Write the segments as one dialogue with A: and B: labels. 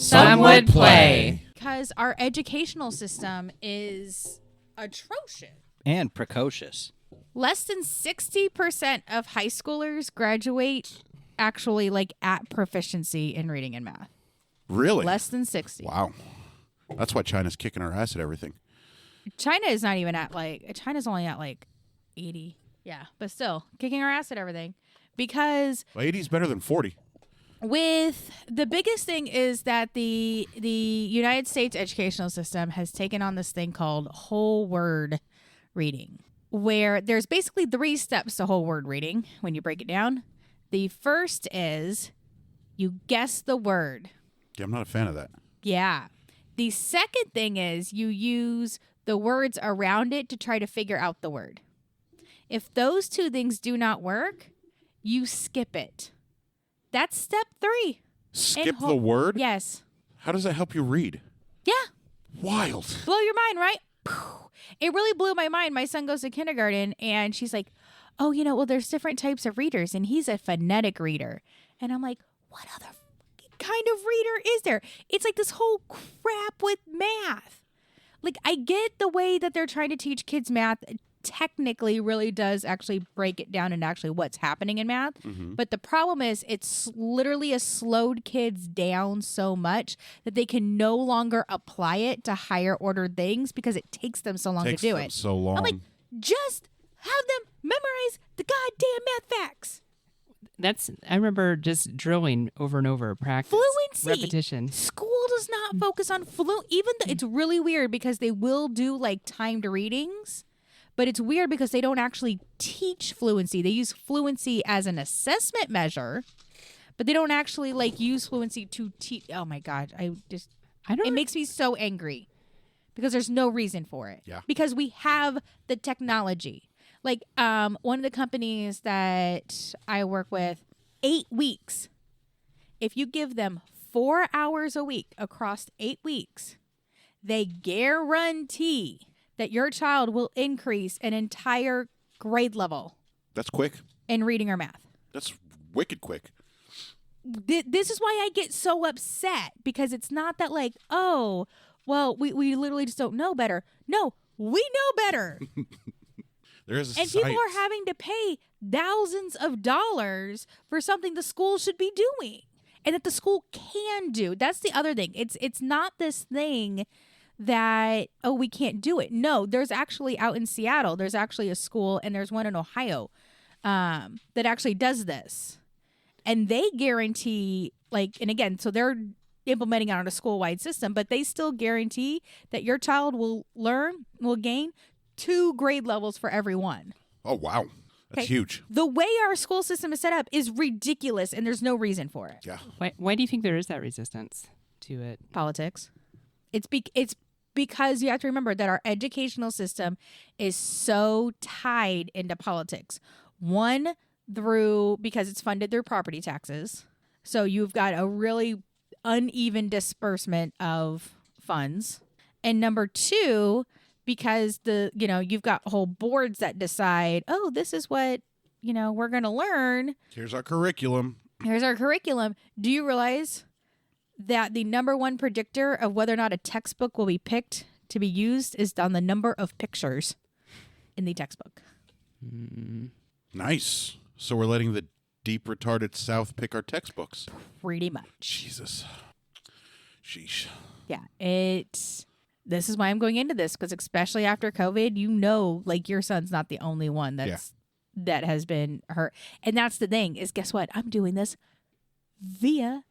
A: Some would play.
B: Because our educational system is atrocious.
C: And precocious.
B: Less than 60% of high schoolers graduate actually like at proficiency in reading and math.
D: Really?
B: Less than 60.
D: Wow. That's why China's kicking our ass at everything.
B: China is not even at China's only at 80. Yeah, but still kicking our ass at everything because
D: 80 is better than 40.
B: with the biggest thing is that the United States educational system has taken on this thing called whole word reading, where there's basically 3 steps to whole word reading when you break it down. The first is you guess the word.
D: Yeah, I'm not a fan of that.
B: Yeah. The second thing is you use the words around it to try to figure out the word. If those 2 things do not work, you skip it. That's step 3.
D: Skip the word?
B: Yes.
D: How does that help you read?
B: Yeah.
D: Wild.
B: Blow your mind, right? It really blew my mind. My son goes to kindergarten, and she's like, oh, well, there's different types of readers, and he's a phonetic reader. And I'm like, what other kind of reader is there? It's like this whole crap with math. Like, I get the way that they're trying to teach kids math technically really does actually break it down into actually what's happening in math. Mm-hmm. But the problem is it's literally has slowed kids down so much that they can no longer apply it to higher order things because it takes them so long to do it.
D: So long.
B: I'm like, just have them memorize the goddamn math facts.
A: I remember just drilling over and over, practice,
B: fluency,
A: repetition.
B: School does not focus on even though it's really weird because they will do timed readings, but it's weird because they don't actually teach fluency. They use fluency as an assessment measure, but they don't actually use fluency to teach. Oh my God, it makes me so angry because there's no reason for it.
D: Yeah.
B: Because we have the technology. One of the companies that I work with, 8 weeks. If you give them 4 hours a week across 8 weeks, they guarantee that your child will increase an entire grade level.
D: That's quick.
B: In reading or math.
D: That's wicked quick.
B: This is why I get so upset because it's not that oh, well, we literally just don't know better. No, we know better.
D: There is a
B: and people are having to pay thousands of dollars for something the school should be doing and that the school can do. That's the other thing. It's not this thing that, oh, we can't do it. No, there's actually out in Seattle, there's actually a school and there's one in Ohio that actually does this. And they guarantee and again, so they're implementing it on a school-wide system, but they still guarantee that your child will gain 2 grade levels for every one.
D: Oh, wow. That's huge.
B: The way our school system is set up is ridiculous, and there's no reason for it.
D: Yeah.
A: Why do you think there is that resistance to it?
B: Politics. It's because you have to remember that our educational system is so tied into politics. One, because it's funded through property taxes. So you've got a really uneven disbursement of funds. And number 2, because you've got whole boards that decide, oh, this is what, we're going to learn.
D: Here's our curriculum. Do you realize that the number 1 predictor of whether or not a textbook will be picked to be used is on the number of pictures in the textbook? Nice. So we're letting the deep retarded South pick our textbooks.
B: Pretty much.
D: Jesus. Sheesh.
B: Yeah, this is why I'm going into this, because especially after COVID, your son's not the only one that has been hurt. And that's the thing is, guess what? I'm doing this via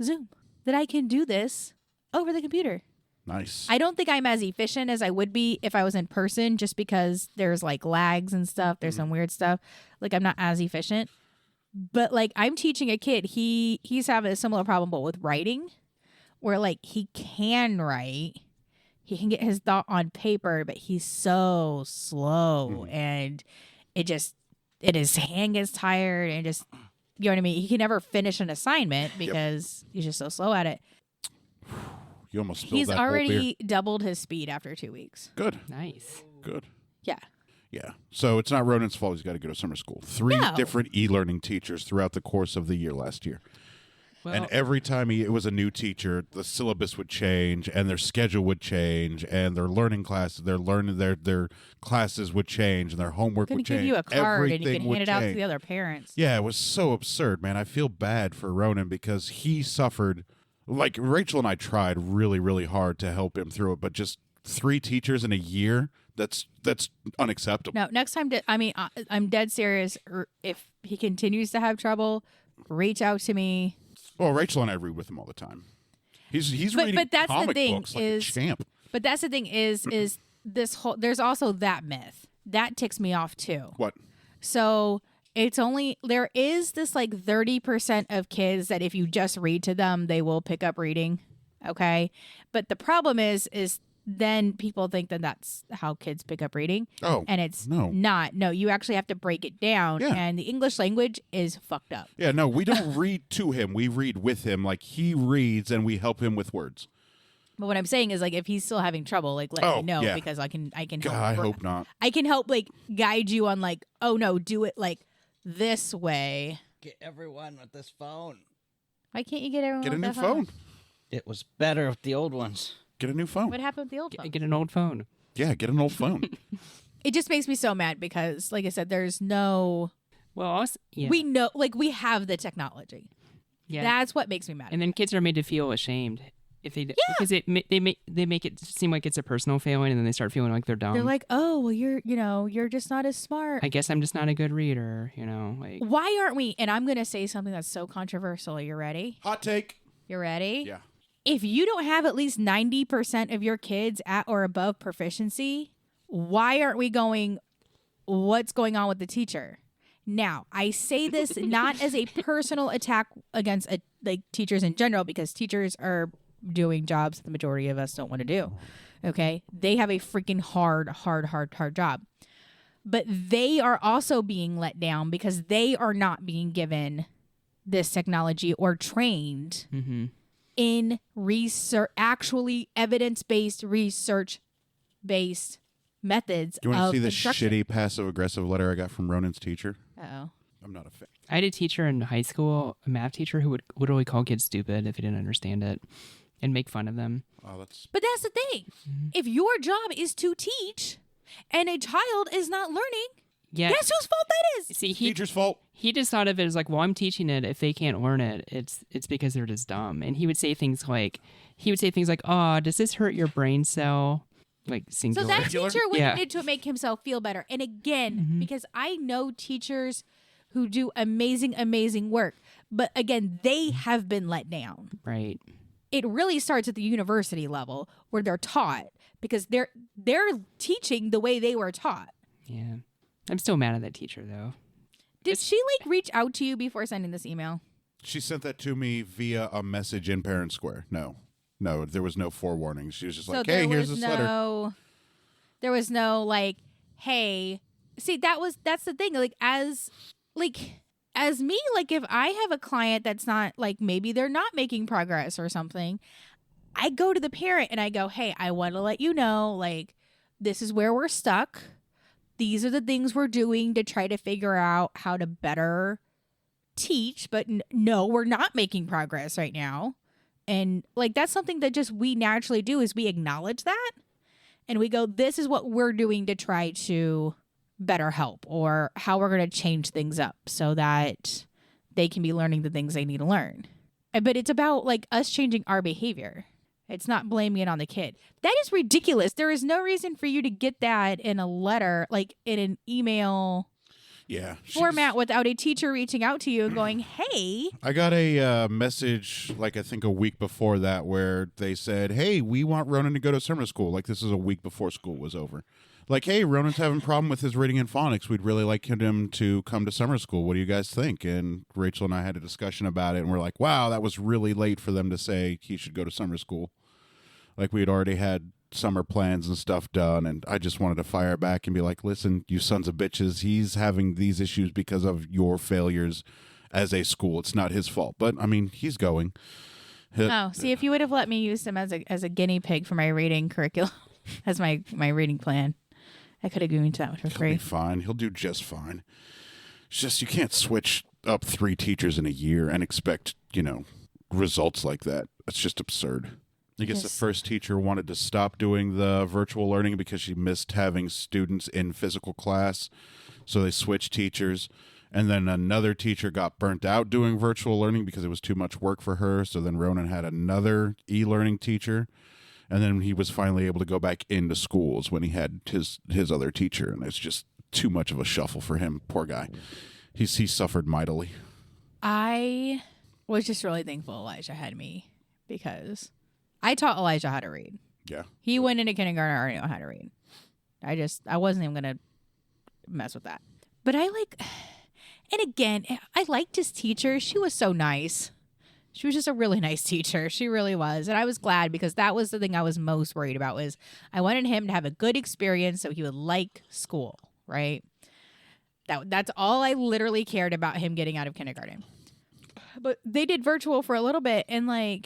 B: Zoom, that I can do this over the computer.
D: Nice.
B: I don't think I'm as efficient as I would be if I was in person, just because there's lags and stuff. There's some weird stuff. I'm not as efficient. But I'm teaching a kid, he's having a similar problem, but with writing, where he can write. He can get his thought on paper, but he's so slow and his hand gets tired and just, you know what I mean? He can never finish an assignment because he's just so slow at it.
D: You almost spilled
B: He's
D: that whole
B: already
D: beer.
B: doubled his speed after 2 weeks.
D: Good.
A: Nice.
D: Good.
B: Yeah.
D: Yeah. So it's not Ronan's fault he's got to go to summer school. 3 different e-learning teachers throughout the course of the year last year.
A: Well,
C: And every time it was a new teacher, the syllabus would change, and their schedule would change, and their learning classes, their classes would change, and their homework
B: Going
C: would
B: to give
C: change.
B: you a card and you
C: Everything
B: can
C: would
B: hand it out to
C: change.
B: the other parents.
C: Yeah, it was so absurd, man. I feel bad for Ronan because he suffered. Like, Rachel and I tried really, really hard to help him through it, but just 3 teachers in a year, that's unacceptable.
B: No, next time, I'm dead serious. If he continues to have trouble, reach out to me.
C: Well, Rachel and I read with him all the time. He's reading
B: but that's the
C: comic
B: thing
C: books like
B: is-
C: a champ.
B: But that's the thing is this whole, there's also that myth. That ticks me off too.
C: What?
B: So there is this like 30% of kids that if you just read to them, they will pick up reading. Okay. But the problem is then people think that that's how kids pick up reading.
C: Oh,
B: And it's
C: no.
B: not. No, you actually have to break it down.
C: Yeah.
B: And the English language is fucked up.
C: Yeah, no, we don't read to him. We read with him. Like, he reads and we help him with words.
B: But what I'm saying is like if he's still having trouble, like let me know
C: yeah.
B: because I can
C: God,
B: help.
C: I hope not.
B: I can help like guide you on like, oh no, do it like this way.
E: Get everyone with this phone.
B: Why can't you get everyone
C: Get a
B: with
C: new
B: that
C: phone.
E: It was better with the old ones.
C: Get a new phone.
B: What happened with the old phone?
A: get an old phone.
C: Yeah, get an old phone.
B: It just makes me so mad because, like I said, there's no.
A: Well, also, yeah.
B: We know, like we have the technology.
A: yeah.
B: That's what makes me mad.
A: And then kids are made to feel ashamed if they because they make it seem like it's a personal failing, and then they start feeling like they're dumb.
B: They're like, oh, well, you're just not as smart.
A: I guess I'm just not a good reader, like.
B: Why aren't we? And I'm gonna say something that's so controversial. Are you ready?
C: Hot take.
B: You ready?
C: Yeah.
B: If you don't have at least 90% of your kids at or above proficiency, why aren't we going, what's going on with the teacher? Now, I say this not as a personal attack against like teachers in general, because teachers are doing jobs that the majority of us don't want to do. Okay? They have a freaking hard job. But they are also being let down because they are not being given this technology or trained
A: Mm-hmm.
B: in research, actually evidence-based, research-based methods
C: Do you want
B: of
C: to see the
B: instruction.
C: shitty passive-aggressive letter I got from Ronan's teacher?
B: Uh-oh.
C: I'm not a fan.
A: I had a teacher in high school, a math teacher, who would literally call kids stupid if he didn't understand it, and make fun of them.
C: Oh, that's...
B: But that's the thing. If your job is to teach and a child is not learning,
A: Yeah.
B: guess whose fault that is?
A: See,
C: Teacher's fault.
A: he just thought of it as like, well, I'm teaching it. If they can't learn it, it's because they're just dumb. And he would say things like, oh, does this hurt your brain cell? Like
B: So
A: singular.
B: that teacher would
A: Yeah.
B: need to make himself feel better. And again,
A: Mm-hmm.
B: because I know teachers who do amazing work, but again, they have been let down.
A: Right.
B: It really starts at the university level where they're taught because they're teaching the way they were taught.
A: Yeah. I'm still mad at that teacher though.
B: Did she like reach out to you before sending this email?
C: She sent that to me via a message in Parent Square. No, there was no forewarning. She was just like, hey, here's this letter.
B: There was no like, hey, see, that's the thing. As me, like if I have a client that's not like, maybe they're not making progress or something, I go to the parent and I go, hey, I want to let you know, like, this is where we're stuck. These are the things we're doing to try to figure out how to better teach, but no, we're not making progress right now. And like, that's something that just we naturally do is we acknowledge that and we go, this is what we're doing to try to better help or how we're going to change things up so that they can be learning the things they need to learn. But it's about like us changing our behavior. It's not blaming it on the kid. That is ridiculous. There is no reason for you to get that in a letter, like in an email
C: Yeah.
B: format without a teacher reaching out to you and going, hey.
C: I got a message, like I think a week before that, where they said, hey, we want Ronan to go to summer school. Like this is a week before school was over. Like, hey, Ronan's having a problem with his reading and phonics. We'd really like him to come to summer school. What do you guys think? And Rachel and I had a discussion about it, and we're like, wow, that was really late for them to say he should go to summer school. Like, we had already had summer plans and stuff done, and I just wanted to fire back and be like, listen, you sons of bitches, he's having these issues because of your failures as a school. It's not his fault. But, I mean, he's going.
B: Oh, see, if you would have let me use him as a guinea pig for my reading curriculum, as my reading plan, I could have given you that for
C: He'll
B: free.
C: be fine. He'll do just fine. It's just you can't switch up 3 teachers in a year and expect, results like that. It's just absurd. I guess the
D: Yes.
C: first teacher wanted to stop doing the virtual learning because she missed having students in physical class. So they switched teachers. And then another teacher got burnt out doing virtual learning because it was too much work for her. So then Ronan had another e-learning teacher. And then he was finally able to go back into schools when he had his other teacher. And it's just too much of a shuffle for him. Poor guy. He suffered mightily.
D: I was just really thankful Elijah had me because I taught Elijah how to read.
C: Yeah.
D: He went into kindergarten, I already know how to read. I wasn't even going to mess with that. But and again, I liked his teacher. She was so nice. She was just a really nice teacher. She really was. And I was glad because that was the thing I was most worried about was I wanted him to have a good experience so he would like school, right? That's all I literally cared about him getting out of kindergarten. But they did virtual for a little bit and I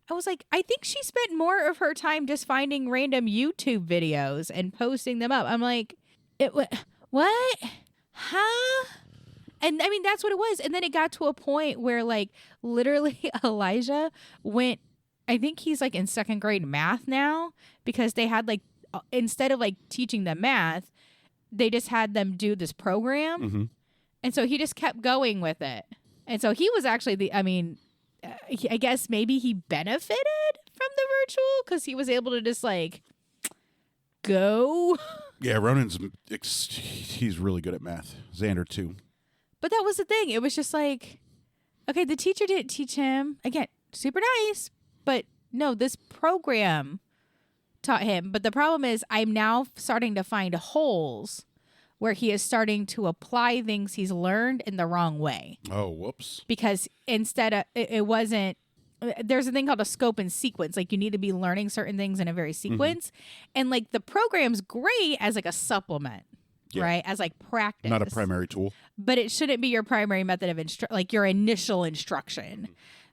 D: was like, I think she spent more of her time just finding random YouTube videos and posting them up. I'm like, what? Huh? And I mean, that's what it was. And then it got to a point where literally Elijah went, I think he's in second grade math now because they had instead of teaching them math, they just had them do this program.
C: Mm-hmm.
D: And so he just kept going with it. And so he was actually I guess maybe he benefited from the virtual because he was able to just go.
C: Yeah, Ronan's he's really good at math. Xander too.
D: But that was the thing. It was just okay, the teacher didn't teach him. Again, super nice. But no, this program taught him. But the problem is I'm now starting to find holes where he is starting to apply things he's learned in the wrong way.
C: Oh, whoops.
D: Because instead of, it wasn't, there's a thing called a scope and sequence. You need to be learning certain things in a very sequence. And the program's great as a supplement.
C: Yeah.
D: Right, as practice,
C: Not a primary tool.
D: but it shouldn't be your primary method of your initial instruction.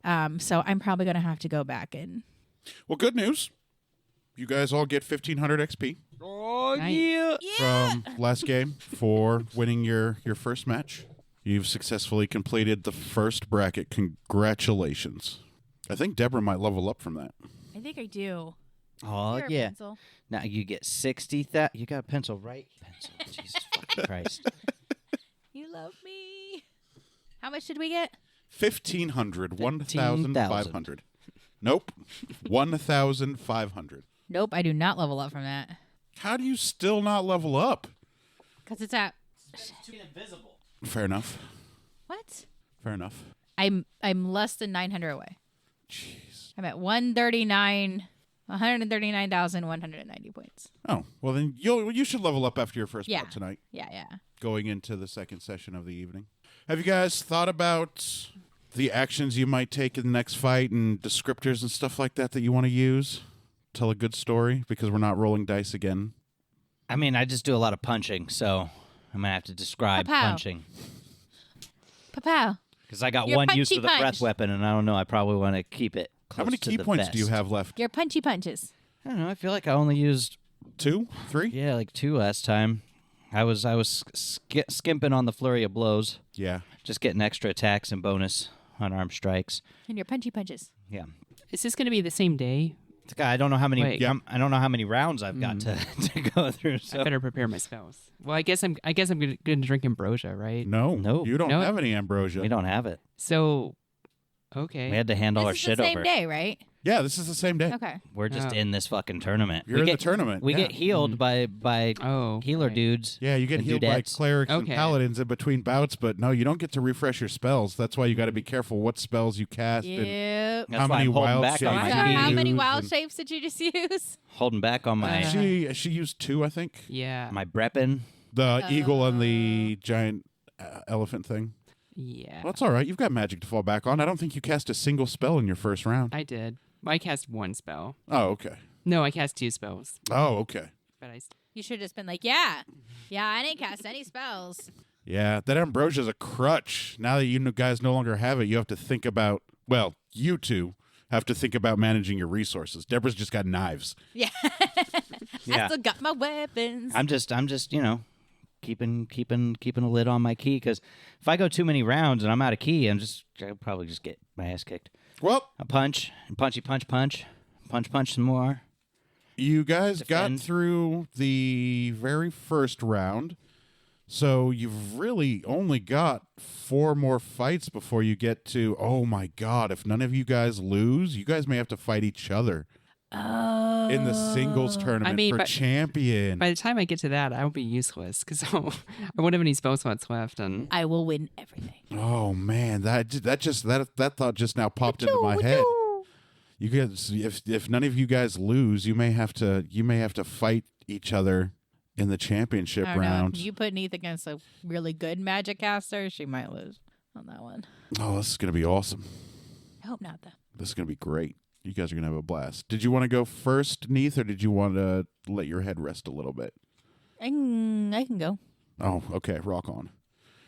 D: So I'm probably gonna have to go back and.
C: Well, good news. You guys all get 1,500 XP
E: Oh,
A: Nice.
E: yeah.
C: from last game for winning your first match. You've successfully completed the first bracket. Congratulations. I think Deborah might level up from that.
D: I think I do.
E: Oh,
D: Here,
E: yeah.
D: pencil.
E: Now you get 60,000. You got a pencil, right? Pencil. Jesus fucking Christ.
D: You love me. How much did we get?
C: 1,500. 1,500. Nope. 1,500.
D: Nope, I do not level up from that
C: How do you still not level up?
D: because it's at
E: Too invisible.
C: Fair enough.
D: what?
C: Fair enough.
D: I'm less than 900 away.
C: Jeez.
D: I'm at 139,190 points.
C: Oh, well then you should level up after your first
D: Yeah.
C: bout tonight,
D: Yeah.
C: going into the second session of the evening. Have you guys thought about the actions you might take in the next fight and descriptors and stuff like that you want to use? Tell a good story because we're not rolling dice again.
E: I mean, I just do a lot of punching, so I'm going to have to describe
D: Pow-pow.
E: punching.
D: Pow.
E: Because I got
D: Your
E: one use
D: punchy
E: for the breath
D: punch.
E: weapon, and I don't know. I probably want to keep it close
C: How many
E: to
C: key
E: the
C: points do you
E: vest.
C: have left?
D: Your punchy punches.
E: I don't know. I feel like I only used
C: 2? 3?
E: Yeah, like 2 last time. I was skimping on the flurry of blows,
C: Yeah.
E: just getting extra attacks and bonus unarmed strikes.
D: And your punchy punches.
E: Yeah,
A: Is this going to be the same day?
E: it's I don't know how many.
A: Wait.
E: I don't know how many rounds I've got to go through.
A: I
E: So
A: better prepare my spells. Well, I guess I'm going to drink ambrosia, right?
C: No.
E: No.
C: You don't
A: No.
C: have any ambrosia.
E: we don't have it.
A: So, okay.
E: We had to hand all our
D: This is
E: shit
D: the same
E: over.
D: day, right?
C: Yeah, this is the same day.
D: Okay.
E: We're just
A: Oh.
E: in this fucking tournament.
C: You're
E: we
C: in
E: get,
C: the tournament.
E: We
C: yeah.
E: get healed by
A: Oh,
E: healer
A: okay.
E: dudes.
C: Yeah, you get
E: and
C: healed by
E: dudettes.
C: clerics and
A: Okay.
C: paladins in between bouts, but no, you don't get to refresh your spells. That's why you got to be careful what spells you cast. And
D: Yep.
E: That's
C: how
E: why
C: many
E: I'm holding
C: wild
E: back on
C: shapes
E: my
D: So
C: you
D: how
C: use
D: many wild
C: and-
D: shapes did you just use?
E: holding back on my
C: She used 2, I think.
A: Yeah.
E: my breppin.
C: The eagle and the giant elephant thing.
A: Yeah.
C: Well, that's all right. You've got magic to fall back on. I don't think you cast a single spell in your first round.
A: I did. I cast 1 spell.
C: Oh, okay.
A: No, I cast 2 spells.
C: Oh, okay.
A: But
D: You should have just been like, yeah, I didn't cast any spells.
C: Yeah, that ambrosia's a crutch. Now that you guys no longer have it, you have to think about, well, you two have to think about managing your resources. Deborah's just got knives.
D: Yeah.
E: Yeah.
D: I still got my weapons.
E: I'm just keeping a lid on my ki, because if I go too many rounds and I'm out of ki, I'll probably just get my ass kicked.
C: Well,
E: A punch, and punch, punch some more.
C: you guys
E: Defend.
C: got through the very first round, so you've really only got 4 more fights before you get to, oh my god, if none of you guys lose, you guys may have to fight each other in the singles tournament for champion.
A: By the time I get to that, I will be useless because I won't have any spell slots left. And
B: I will win everything.
C: Oh man, that thought just now popped into my head. You guys, if none of you guys lose, you may have to fight each other in the championship
B: I don't know.
C: round.
B: You put Neith against a really good magic caster, she might lose on that one.
C: Oh, this is gonna be awesome.
B: I hope not, though.
C: This is gonna be great. You guys are gonna have a blast. Did you want to go first, Neith, or did you want to let your head rest a little bit?
B: I can go.
C: Oh, okay. Rock on.